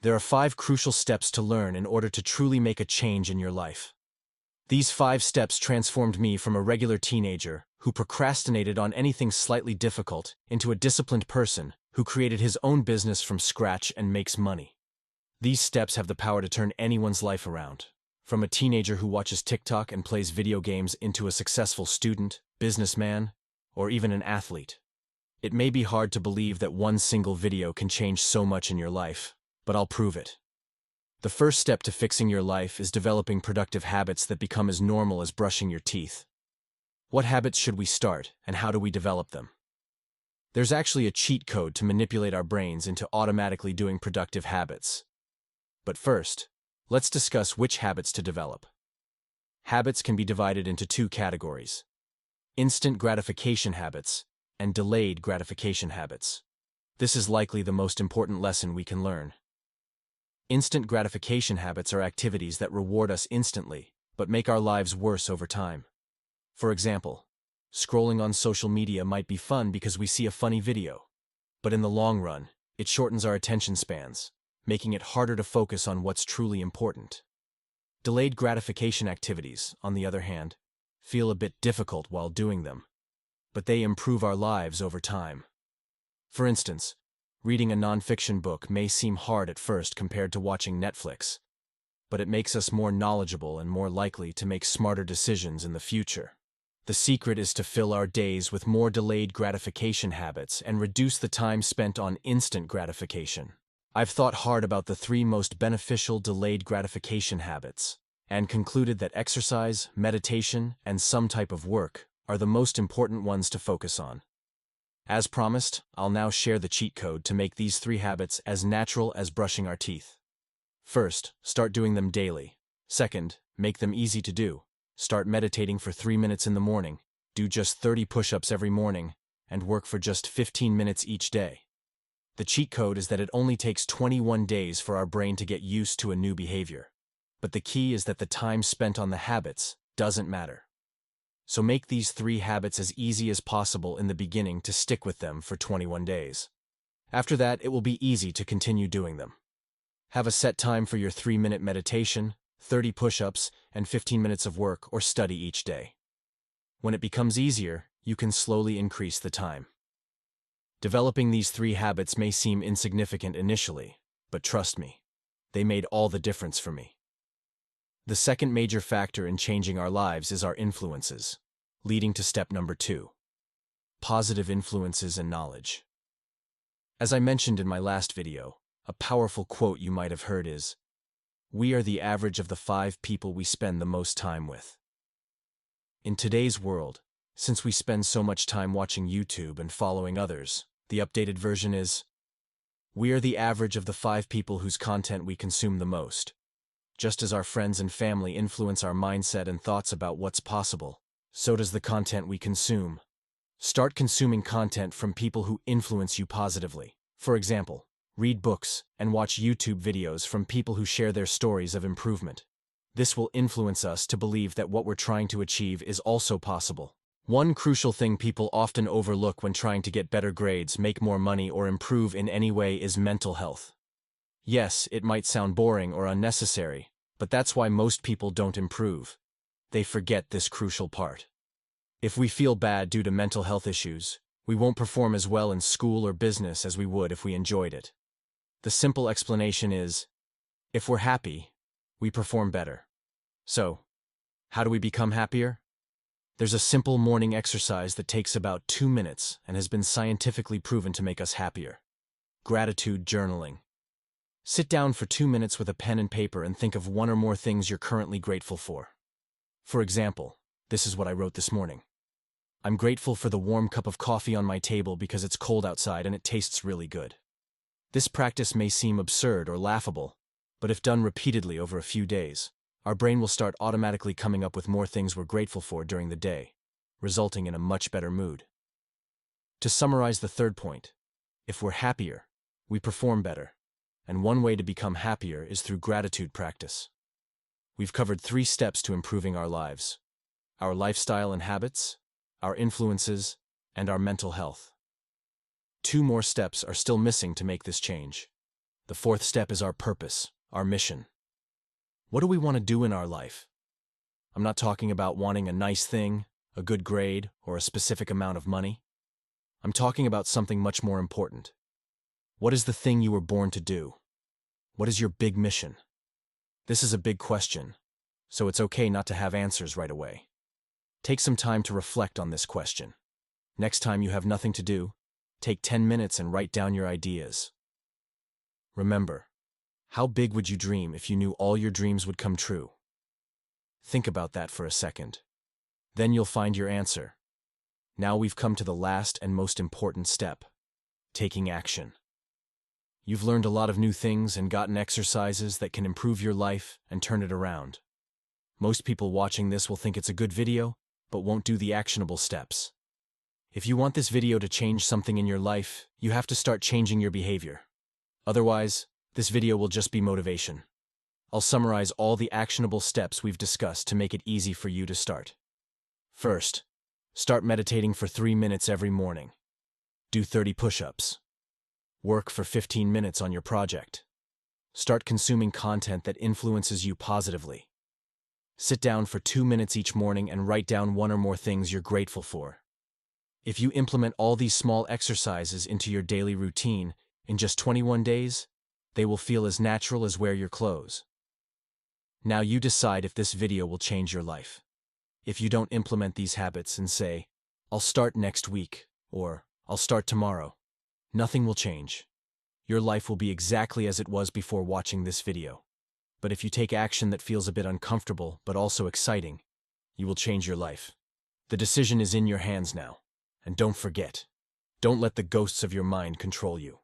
There are 5 crucial steps to learn in order to truly make a change in your life. These 5 steps transformed me from a regular teenager who procrastinated on anything slightly difficult into a disciplined person who created his own business from scratch and makes money. These steps have the power to turn anyone's life around, from a teenager who watches TikTok and plays video games into a successful student, businessman, or even an athlete. It may be hard to believe that one single video can change so much in your life, but I'll prove it. The first step to fixing your life is developing productive habits that become as normal as brushing your teeth. What habits should we start, and how do we develop them? There's actually a cheat code to manipulate our brains into automatically doing productive habits. But first, let's discuss which habits to develop. Habits can be divided into 2 categories: instant gratification habits and delayed gratification habits. This is likely the most important lesson we can learn. Instant gratification habits are activities that reward us instantly, but make our lives worse over time. For example, scrolling on social media might be fun because we see a funny video, but in the long run, it shortens our attention spans, making it harder to focus on what's truly important. Delayed gratification activities, on the other hand, feel a bit difficult while doing them, but they improve our lives over time. For instance, reading a nonfiction book may seem hard at first compared to watching Netflix, but it makes us more knowledgeable and more likely to make smarter decisions in the future. The secret is to fill our days with more delayed gratification habits and reduce the time spent on instant gratification. I've thought hard about the 3 most beneficial delayed gratification habits, and concluded that exercise, meditation, and some type of work are the most important ones to focus on. As promised, I'll now share the cheat code to make these 3 habits as natural as brushing our teeth. First, start doing them daily. Second, make them easy to do. Start meditating for 3 minutes in the morning, do just 30 push-ups every morning, and work for just 15 minutes each day. The cheat code is that it only takes 21 days for our brain to get used to a new behavior. But the key is that the time spent on the habits doesn't matter. So make these 3 habits as easy as possible in the beginning to stick with them for 21 days. After that, it will be easy to continue doing them. Have a set time for your 3-minute meditation, 30 push-ups, and 15 minutes of work or study each day. When it becomes easier, you can slowly increase the time. Developing these 3 habits may seem insignificant initially, but trust me, they made all the difference for me. The second major factor in changing our lives is our influences, leading to step number 2. Positive influences and knowledge. As I mentioned in my last video, a powerful quote you might have heard is, "We are the average of the 5 people we spend the most time with." In today's world, since we spend so much time watching YouTube and following others, the updated version is, "We are the average of the 5 people whose content we consume the most." Just as our friends and family influence our mindset and thoughts about what's possible, so does the content we consume. Start consuming content from people who influence you positively. For example, read books and watch YouTube videos from people who share their stories of improvement. This will influence us to believe that what we're trying to achieve is also possible. One crucial thing people often overlook when trying to get better grades, make more money, or improve in any way is mental health. Yes, it might sound boring or unnecessary, but that's why most people don't improve. They forget this crucial part. If we feel bad due to mental health issues, we won't perform as well in school or business as we would if we enjoyed it. The simple explanation is, if we're happy, we perform better. So, how do we become happier? There's a simple morning exercise that takes about 2 minutes and has been scientifically proven to make us happier. Gratitude journaling. Sit down for 2 minutes with a pen and paper and think of 1 or more things you're currently grateful for. For example, this is what I wrote this morning. I'm grateful for the warm cup of coffee on my table because it's cold outside and it tastes really good. This practice may seem absurd or laughable, but if done repeatedly over a few days, our brain will start automatically coming up with more things we're grateful for during the day, resulting in a much better mood. To summarize the third point, if we're happier, we perform better, and one way to become happier is through gratitude practice. We've covered 3 steps to improving our lives: our lifestyle and habits, our influences, and our mental health. 2 more steps are still missing to make this change. The fourth step is our purpose, our mission. What do we want to do in our life? I'm not talking about wanting a nice thing, a good grade, or a specific amount of money. I'm talking about something much more important. What is the thing you were born to do? What is your big mission? This is a big question, so it's okay not to have answers right away. Take some time to reflect on this question. Next time you have nothing to do, take 10 minutes and write down your ideas. Remember, how big would you dream if you knew all your dreams would come true? Think about that for a second. Then you'll find your answer. Now we've come to the last and most important step, taking action. You've learned a lot of new things and gotten exercises that can improve your life and turn it around. Most people watching this will think it's a good video, but won't do the actionable steps. If you want this video to change something in your life, you have to start changing your behavior. Otherwise, this video will just be motivation. I'll summarize all the actionable steps we've discussed to make it easy for you to start. First, start meditating for 3 minutes every morning. Do 30 push-ups. Work for 15 minutes on your project. Start consuming content that influences you positively. Sit down for 2 minutes each morning and write down one or more things you're grateful for. If you implement all these small exercises into your daily routine, in just 21 days, they will feel as natural as wear your clothes. Now you decide if this video will change your life. If you don't implement these habits and say, "I'll start next week," or "I'll start tomorrow," nothing will change. Your life will be exactly as it was before watching this video. But if you take action that feels a bit uncomfortable but also exciting, you will change your life. The decision is in your hands now. And don't forget, don't let the ghosts of your mind control you.